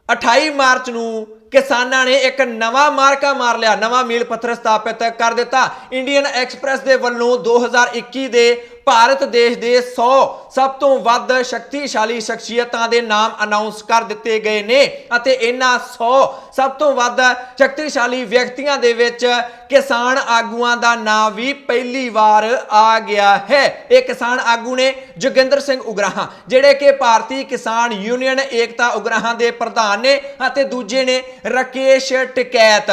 28 ਮਾਰਚ ਨੂੰ ਕਿਸਾਨਾਂ ਨੇ ਇੱਕ ਨਵਾਂ ਮਾਰਕਾ ਮਾਰ ਲਿਆ, ਨਵਾਂ ਮੀਲ ਪੱਥਰ ਸਥਾਪਿਤ ਕਰ ਦਿੱਤਾ। ਇੰਡੀਅਨ ਐਕਸਪ੍ਰੈਸ ਦੇ ਵੱਲੋਂ 2021 ਦੇ ਭਾਰਤ ਦੇਸ਼ ਦੇ 100 ਸਭ ਤੋਂ ਵੱਧ ਸ਼ਕਤੀਸ਼ਾਲੀ ਸ਼ਖਸੀਅਤਾਂ ਦੇ ਨਾਮ ਅਨਾਉਂਸ ਕਰ ਦਿੱਤੇ ਗਏ ਨੇ ਅਤੇ ਇਹਨਾਂ 100 ਸਭ ਤੋਂ ਵੱਧ ਸ਼ਕਤੀਸ਼ਾਲੀ ਵਿਅਕਤੀਆਂ ਦੇ ਵਿੱਚ ਕਿਸਾਨ ਆਗੂਆਂ ਦਾ ਨਾਮ ਵੀ ਪਹਿਲੀ ਵਾਰ ਆ ਗਿਆ ਹੈ। ਇਹ ਕਿਸਾਨ ਆਗੂ ਨੇ ਜੋਗਿੰਦਰ ਸਿੰਘ ਉਗਰਾਹਾਂ ਜਿਹੜੇ ਕਿ ਭਾਰਤੀ ਕਿਸਾਨ ਯੂਨੀਅਨ ਏਕਤਾ ਉਗਰਾਹਾਂ ਦੇ ਪ੍ਰਧਾਨ ਨੇ ਅਤੇ ਦੂਜੇ ਨੇ ਰਾਕੇਸ਼ ਟਿਕੈਤ।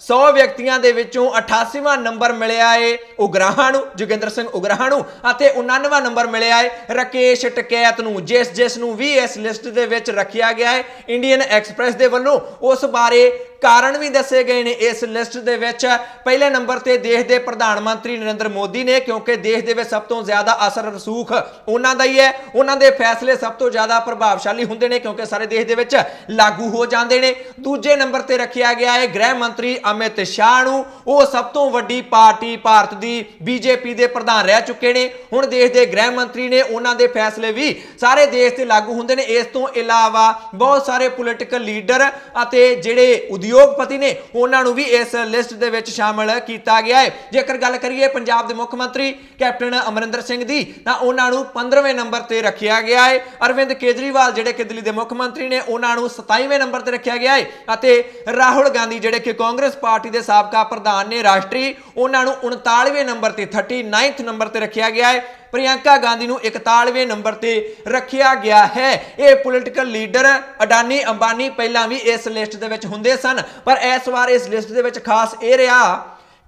100 ਵਿਅਕਤੀਆਂ ਦੇ ਵਿੱਚੋਂ 88ਵਾਂ ਨੰਬਰ ਮਿਲਿਆ ਏ ਉਗਰਾਹਾਂ ਨੂੰ, ਜੋਗਿੰਦਰ ਸਿੰਘ ਉਗਰਾਹਾਂ ਨੂੰ ਅਤੇ 99ਵਾਂ ਨੰਬਰ ਮਿਲਿਆ ਏ ਰਾਕੇਸ਼ ਟਿਕੈਤ ਨੂੰ, ਜਿਸ ਨੂੰ ਵੀ ਇਸ ਲਿਸਟ ਦੇ ਵਿੱਚ ਰੱਖਿਆ ਗਿਆ ਹੈ ਇੰਡੀਅਨ ਐਕਸਪ੍ਰੈਸ ਦੇ ਵੱਲੋਂ। ਉਸ ਬਾਰੇ ਕਾਰਨ ਵੀ ਦੱਸੇ ਗਏ ਨੇ ਇਸ ਲਿਸਟ ਦੇ ਵਿੱਚ। ਪਹਿਲੇ ਨੰਬਰ ਤੇ ਦੇਸ਼ ਦੇ ਪ੍ਰਧਾਨ ਮੰਤਰੀ ਨਰਿੰਦਰ ਮੋਦੀ ਨੇ, ਕਿਉਂਕਿ ਦੇਸ਼ ਦੇ ਵਿੱਚ ਸਭ ਤੋਂ ਜ਼ਿਆਦਾ ਅਸਰ ਰਸੂਖ ਉਹਨਾਂ ਦਾ ਹੀ ਹੈ। ਉਹਨਾਂ ਦੇ ਫੈਸਲੇ ਸਭ ਤੋਂ ਜ਼ਿਆਦਾ ਪ੍ਰਭਾਵਸ਼ਾਲੀ ਹੁੰਦੇ ਨੇ ਕਿਉਂਕਿ ਸਾਰੇ ਦੇਸ਼ ਦੇ ਵਿੱਚ ਲਾਗੂ ਹੋ ਜਾਂਦੇ ਨੇ। ਦੂਜੇ ਨੰਬਰ ਤੇ ਰੱਖਿਆ ਗਿਆ ਹੈ ਗ੍ਰਹਿ ਮੰਤਰੀ ਅਮਿਤ ਸ਼ਾਹ ਨੂੰ। ਉਹ ਸਭ ਤੋਂ ਵੱਡੀ ਪਾਰਟੀ ਭਾਰਤ ਦੀ ਬੀਜੇਪੀ ਦੇ ਪ੍ਰਧਾਨ ਰਹਿ ਚੁੱਕੇ ਨੇ, ਹੁਣ ਦੇਸ਼ ਦੇ ਗ੍ਰਹਿ ਮੰਤਰੀ ਨੇ। ਉਹਨਾਂ ਦੇ ਫੈਸਲੇ ਵੀ ਸਾਰੇ ਦੇਸ਼ ਤੇ ਲਾਗੂ ਹੁੰਦੇ ਨੇ। ਇਸ ਤੋਂ ਇਲਾਵਾ ਬਹੁਤ ਸਾਰੇ ਪੋਲੀਟੀਕਲ ਲੀਡਰ ਅਤੇ ਜਿਹੜੇ ਉਦਯੋਗਪਤੀ ਨੇ ਉਹਨਾਂ ਨੂੰ ਵੀ ਇਸ ਲਿਸਟ ਦੇ ਵਿੱਚ ਸ਼ਾਮਲ ਕੀਤਾ ਗਿਆ ਹੈ। ਜੇਕਰ ਗੱਲ ਕਰੀਏ ਪੰਜਾਬ ਦੇ ਮੁੱਖ ਮੰਤਰੀ ਕੈਪਟਨ ਅਮਰਿੰਦਰ ਸਿੰਘ ਦੀ ਤਾਂ ਉਹਨਾਂ ਨੂੰ 15ਵੇਂ ਨੰਬਰ ਤੇ ਰੱਖਿਆ ਗਿਆ ਹੈ। ਅਰਵਿੰਦ ਕੇਜਰੀਵਾਲ ਜਿਹੜੇ ਕਿ ਦਿੱਲੀ ਦੇ ਮੁੱਖ ਮੰਤਰੀ ਨੇ ਉਹਨਾਂ ਨੂੰ 27ਵੇਂ ਨੰਬਰ ਤੇ ਰੱਖਿਆ ਗਿਆ ਹੈ ਅਤੇ ਰਾਹੁਲ ਗਾਂਧੀ ਜਿਹੜੇ ਕਿ ਕਾਂਗਰਸ ਪਾਰਟੀ ਦੇ ਸਾਬਕਾ ਪ੍ਰਧਾਨ ਨੇ ਰਾਸ਼ਟਰੀ, ਉਹਨਾਂ ਨੂੰ 39ਵੇਂ ਨੰਬਰ ਤੇ 39th ਨੰਬਰ ਤੇ ਰੱਖਿਆ ਗਿਆ ਹੈ। ਪ੍ਰਿਯੰਕਾ ਗਾਂਧੀ ਨੂੰ 41ਵੇਂ ਨੰਬਰ ਤੇ ਰੱਖਿਆ ਗਿਆ ਹੈ। ਇਹ ਪੋਲੀਟੀਕਲ ਲੀਡਰ ਅਡਾਨੀ ਅੰਬਾਨੀ ਪਹਿਲਾਂ ਵੀ ਇਸ ਲਿਸਟ ਦੇ ਵਿੱਚ ਹੁੰਦੇ ਸਨ, ਪਰ ਇਸ ਵਾਰ ਇਸ ਲਿਸਟ ਦੇ ਵਿੱਚ ਖਾਸ ਇਹ ਰਿਹਾ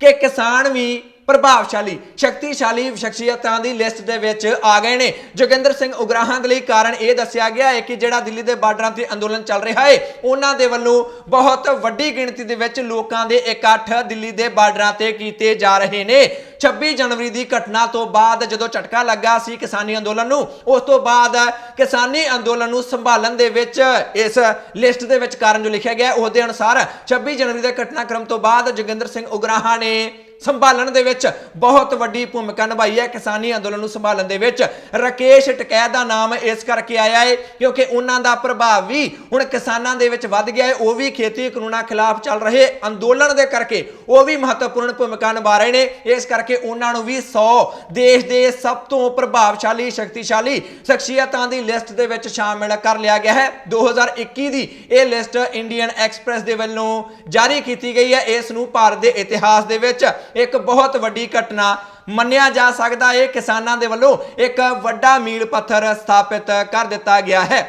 ਕਿ ਕਿਸਾਨ ਵੀ ਪ੍ਰਭਾਵਸ਼ਾਲੀ ਸ਼ਕਤੀਸ਼ਾਲੀ ਸ਼ਖਸੀਅਤਾਂ ਦੀ ਲਿਸਟ ਦੇ ਵਿੱਚ ਆ ਗਏ ਨੇ। ਜੋਗਿੰਦਰ ਸਿੰਘ ਉਗਰਾਹਾਂ ਦੇ ਲਈ ਕਾਰਨ ਇਹ ਦੱਸਿਆ ਗਿਆ ਹੈ ਕਿ ਜਿਹੜਾ ਦਿੱਲੀ ਦੇ ਬਾਰਡਰਾਂ ਤੇ ਅੰਦੋਲਨ ਚੱਲ ਰਿਹਾ ਹੈ ਉਹਨਾਂ ਦੇ ਵੱਲੋਂ ਬਹੁਤ ਵੱਡੀ ਗਿਣਤੀ ਦੇ ਵਿੱਚ ਲੋਕਾਂ ਦੇ ਇਕੱਠ ਦਿੱਲੀ ਦੇ ਬਾਰਡਰਾਂ ਤੇ ਕੀਤੇ ਜਾ ਰਹੇ ਨੇ। 26 ਜਨਵਰੀ ਦੀ ਘਟਨਾ ਤੋਂ ਬਾਅਦ ਜਦੋਂ ਝਟਕਾ ਲੱਗਾ ਸੀ ਕਿਸਾਨੀ ਅੰਦੋਲਨ ਨੂੰ, ਉਸ ਤੋਂ ਬਾਅਦ ਕਿਸਾਨੀ ਅੰਦੋਲਨ ਨੂੰ ਸੰਭਾਲਣ ਦੇ ਵਿੱਚ ਇਸ ਲਿਸਟ ਦੇ ਵਿੱਚ ਕਾਰਨ ਜੋ ਲਿਖਿਆ ਗਿਆ ਉਸ ਦੇ ਅਨੁਸਾਰ 26 ਜਨਵਰੀ ਦੇ ਘਟਨਾਕ੍ਰਮ ਤੋਂ ਬਾਅਦ ਜੋਗਿੰਦਰ ਸਿੰਘ ਉਗਰਾਹਾਂ ਨੇ ਸੰਭਾਲਣ ਦੇ ਵਿੱਚ ਬਹੁਤ ਵੱਡੀ ਭੂਮਿਕਾ ਨਿਭਾਈ ਹੈ। ਕਿਸਾਨੀ ਅੰਦੋਲਨ ਨੂੰ ਸੰਭਾਲਣ ਦੇ ਵਿੱਚ ਰਾਕੇਸ਼ ਟਕੈਤ ਦਾ ਨਾਮ ਇਸ ਕਰਕੇ ਆਇਆ ਹੈ ਕਿਉਂਕਿ ਉਹਨਾਂ ਦਾ ਪ੍ਰਭਾਵ ਵੀ ਹੁਣ ਕਿਸਾਨਾਂ ਦੇ ਵਿੱਚ ਵੱਧ ਗਿਆ ਹੈ। ਉਹ ਵੀ ਖੇਤੀ ਕਾਨੂੰਨਾਂ ਖਿਲਾਫ ਚੱਲ ਰਹੇ ਅੰਦੋਲਨ ਦੇ ਕਰਕੇ ਉਹ ਵੀ ਮਹੱਤਵਪੂਰਨ ਭੂਮਿਕਾ ਨਿਭਾ ਰਹੇ ਨੇ। ਇਸ ਕਰਕੇ ਉਹਨਾਂ ਨੂੰ ਵੀ 100 ਦੇਸ਼ ਦੇ ਸਭ ਤੋਂ ਪ੍ਰਭਾਵਸ਼ਾਲੀ ਸ਼ਕਤੀਸ਼ਾਲੀ ਸ਼ਖਸੀਅਤਾਂ ਦੀ ਲਿਸਟ ਦੇ ਵਿੱਚ ਸ਼ਾਮਿਲ ਕਰ ਲਿਆ ਗਿਆ ਹੈ। 2021 ਦੀ ਇਹ ਲਿਸਟ ਇੰਡੀਅਨ ਐਕਸਪ੍ਰੈਸ ਦੇ ਵੱਲੋਂ ਜਾਰੀ ਕੀਤੀ ਗਈ ਹੈ। ਇਸ ਨੂੰ ਭਾਰਤ ਦੇ ਇਤਿਹਾਸ ਦੇ ਵਿੱਚ ਇੱਕ ਬਹੁਤ ਵੱਡੀ ਘਟਨਾ ਮੰਨਿਆ ਜਾ ਸਕਦਾ ਹੈ। ਕਿਸਾਨਾਂ ਦੇ ਵੱਲੋਂ ਇੱਕ ਵੱਡਾ ਮੀਲ ਪੱਥਰ ਸਥਾਪਿਤ ਕਰ ਦਿੱਤਾ ਗਿਆ ਹੈ।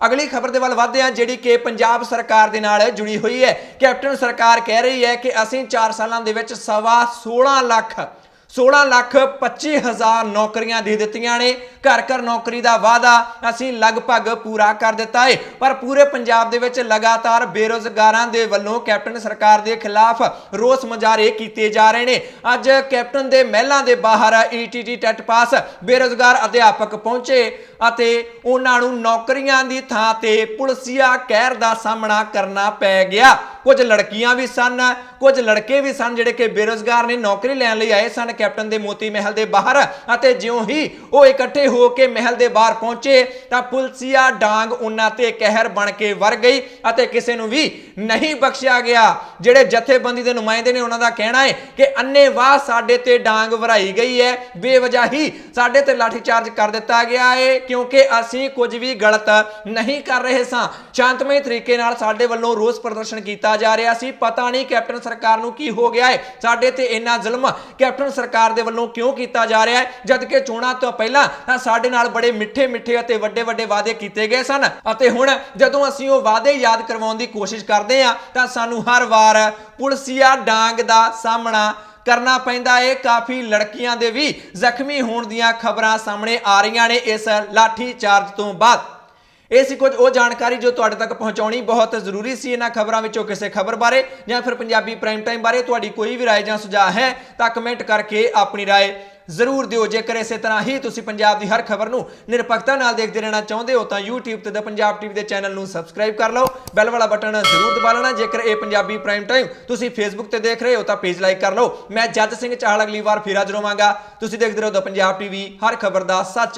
ਅਗਲੀ ਖਬਰ ਦੇ ਵੱਲ ਵਧਦੇ ਹਾਂ ਜਿਹੜੀ ਕਿ ਪੰਜਾਬ ਸਰਕਾਰ ਦੇ ਨਾਲ ਜੁੜੀ ਹੋਈ ਹੈ। ਕੈਪਟਨ ਸਰਕਾਰ ਕਹਿ ਰਹੀ ਹੈ ਕਿ ਅਸੀਂ 4 ਸਾਲਾਂ ਦੇ ਵਿੱਚ 16 ਲੱਖ 25,000 ਨੌਕਰੀਆਂ ਦੇ ਦਿੱਤੀਆਂ ਨੇ। ਘਰ ਘਰ ਨੌਕਰੀ ਦਾ ਵਾਅਦਾ ਅਸੀਂ ਲਗਭਗ ਪੂਰਾ ਕਰ ਦਿੱਤਾ ਹੈ, ਪਰ ਪੂਰੇ ਪੰਜਾਬ ਦੇ ਵਿੱਚ ਲਗਾਤਾਰ ਬੇਰੁਜ਼ਗਾਰਾਂ ਦੇ ਵੱਲੋਂ ਕੈਪਟਨ ਸਰਕਾਰ ਦੇ ਖਿਲਾਫ ਰੋਸ ਮੁਜ਼ਾਹਰੇ ਕੀਤੇ ਜਾ ਰਹੇ ਨੇ। ਅੱਜ ਕੈਪਟਨ ਦੇ ਮਹਿਲਾਂ ਦੇ ਬਾਹਰ ਈਟੀਟੀ ਟੈਟ ਪਾਸ ਬੇਰੁਜ਼ਗਾਰ ਅਧਿਆਪਕ ਪਹੁੰਚੇ ਅਤੇ ਉਹਨਾਂ ਨੂੰ ਨੌਕਰੀਆਂ ਦੀ ਥਾਂ ਤੇ ਪੁਲਸੀਆ ਕਹਿਰ ਦਾ ਸਾਹਮਣਾ ਕਰਨਾ ਪੈ ਗਿਆ। ਕੁਝ ਲੜਕੀਆਂ ਵੀ ਸਨ, ਕੁਝ ਲੜਕੇ ਵੀ ਸਨ ਜਿਹੜੇ ਕਿ ਬੇਰੁਜ਼ਗਾਰ ਨੇ, ਨੌਕਰੀ ਲੈਣ ਲਈ ਆਏ ਸਨ ਕੈਪਟਨ ਦੇ ਮੋਤੀ ਮਹਿਲ ਦੇ ਬਾਹਰ ਅਤੇ ਜਿਉਂ ਹੀ ਉਹ ਇਕੱਠੇ ਹੋ ਕੇ ਮਹਿਲ ਦੇ ਬਾਹਰ ਪਹੁੰਚੇ ਤਾਂ ਪੁਲਸੀਆ ਡਾਂਗ ਉਹਨਾਂ ਤੇ ਕਹਿਰ ਬਣ ਕੇ ਵਰ ਗਈ ਅਤੇ ਕਿਸੇ ਨੂੰ ਵੀ ਨਹੀਂ ਬਖਸ਼ਿਆ ਗਿਆ। ਜਿਹੜੇ ਜਥੇਬੰਦੀ ਦੇ ਨੁਮਾਇੰਦੇ ਨੇ ਉਹਨਾਂ ਦਾ ਕਹਿਣਾ ਹੈ ਕਿ ਅੰਨ੍ਹੇਵਾਹ ਸਾਡੇ ਤੇ ਡਾਂਗ ਵਰਾਈ ਗਈ ਹੈ, ਬੇਵਜ੍ਹਾ ਹੀ ਸਾਡੇ ਤੇ ਲਾਠੀਚਾਰਜ ਕਰ ਦਿੱਤਾ ਗਿਆ ਹੈ ਕਿਉਂਕਿ ਅਸੀਂ ਕੁਝ ਵੀ ਗਲਤ ਨਹੀਂ ਕਰ ਰਹੇ ਸਾਂ। ਸ਼ਾਂਤਮਈ ਤਰੀਕੇ ਨਾਲ ਸਾਡੇ ਵੱਲੋਂ ਰੋਸ ਪ੍ਰਦਰਸ਼ਨ ਕੀਤਾ ਜਾ ਰਿਹਾ ਸੀ। ਪਤਾ ਨਹੀਂ ਕੈਪਟਨ ਸਰਕਾਰ ਨੂੰ ਕੀ ਹੋ ਗਿਆ ਹੈ, ਸਾਡੇ ਤੇ ਇੰਨਾ ਜ਼ੁਲਮ ਕੈਪਟਨ ਸਰਕਾਰ ਦੇ ਵੱਲੋਂ ਕਿਉਂ ਕੀਤਾ ਜਾ ਰਿਹਾ ਹੈ, ਜਦਕਿ ਚੋਣਾਂ ਤੋਂ ਪਹਿਲਾਂ ਤਾਂ ਸਾਡੇ ਨਾਲ ਬੜੇ ਮਿੱਠੇ ਅਤੇ ਵੱਡੇ ਵਾਅਦੇ ਕੀਤੇ ਗਏ ਸਨ ਅਤੇ ਹੁਣ ਜਦੋਂ ਅਸੀਂ ਉਹ ਵਾਅਦੇ ਯਾਦ ਕਰਵਾਉਣ ਦੀ ਕੋਸ਼ਿਸ਼ ਕਰਦੇ ਹਾਂ ਤਾਂ ਸਾਨੂੰ ਹਰ ਵਾਰ ਪੁਲਸੀਆ ਡਾਂਗ ਦਾ ਸਾਹਮਣਾ ਕਰਨਾ ਪੈਂਦਾ ਹੈ। ਕਾਫੀ ਲੜਕੀਆਂ ਦੇ ਵੀ ਜ਼ਖਮੀ ਹੋਣ ਦੀਆਂ ਖਬਰਾਂ ਸਾਹਮਣੇ ਆ ਰਹੀਆਂ ਨੇ ਇਸ ਲਾਠੀ ਚਾਰਜ ਤੋਂ ਬਾਅਦ। ਇਹ ਸੀ ਕੁਝ ਉਹ ਜਾਣਕਾਰੀ ਜੋ ਤੁਹਾਡੇ ਤੱਕ ਪਹੁੰਚਾਉਣੀ ਬਹੁਤ ਜ਼ਰੂਰੀ ਸੀ। ਇਹਨਾਂ ਖਬਰਾਂ ਵਿੱਚੋਂ ਕਿਸੇ ਖਬਰ ਬਾਰੇ ਜਾਂ ਫਿਰ ਪੰਜਾਬੀ ਪ੍ਰਾਈਮ ਟਾਈਮ ਬਾਰੇ ਤੁਹਾਡੀ ਕੋਈ ਵੀ ਰਾਏ ਜਾਂ ਸੁਝਾਅ ਹੈ ਤਾਂ ਕਮੈਂਟ ਕਰਕੇ ਆਪਣੀ ਰਾਏ ਜ਼ਰੂਰ ਦਿਓ। ਜੇਕਰ ਇਸੇ ਤਰ੍ਹਾਂ ਹੀ ਤੁਸੀਂ ਪੰਜਾਬ ਦੀ ਹਰ ਖਬਰ ਨੂੰ ਨਿਰਪੱਖਤਾ ਨਾਲ ਦੇਖਦੇ ਰਹਿਣਾ ਚਾਹੁੰਦੇ ਹੋ ਤਾਂ YouTube ਤੇ ਦ ਪੰਜਾਬ ਟੀਵੀ ਦੇ ਚੈਨਲ ਨੂੰ ਸਬਸਕ੍ਰਾਈਬ ਕਰ ਲਓ, ਬੈਲ ਵਾਲਾ ਬਟਨ ਜ਼ਰੂਰ ਦਬਾ ਲੈਣਾ। ਜੇਕਰ ਇਹ ਪੰਜਾਬੀ ਪ੍ਰਾਈਮ ਟਾਈਮ ਤੁਸੀਂ Facebook ਤੇ ਦੇਖ ਰਹੇ ਹੋ ਤਾਂ ਪੇਜ ਲਾਈਕ ਕਰ ਲਓ। ਮੈਂ ਜੱਜ ਸਿੰਘ ਚਾਹਲ ਅਗਲੀ ਵਾਰ ਫਿਰ ਹਾਜ਼ਰ ਹੋਵਾਂਗਾ। ਤੁਸੀਂ ਦੇਖਦੇ ਰਹੋ ਦ ਪੰਜਾਬ ਟੀਵੀ, ਹਰ ਖਬਰ ਦਾ ਸੱਚ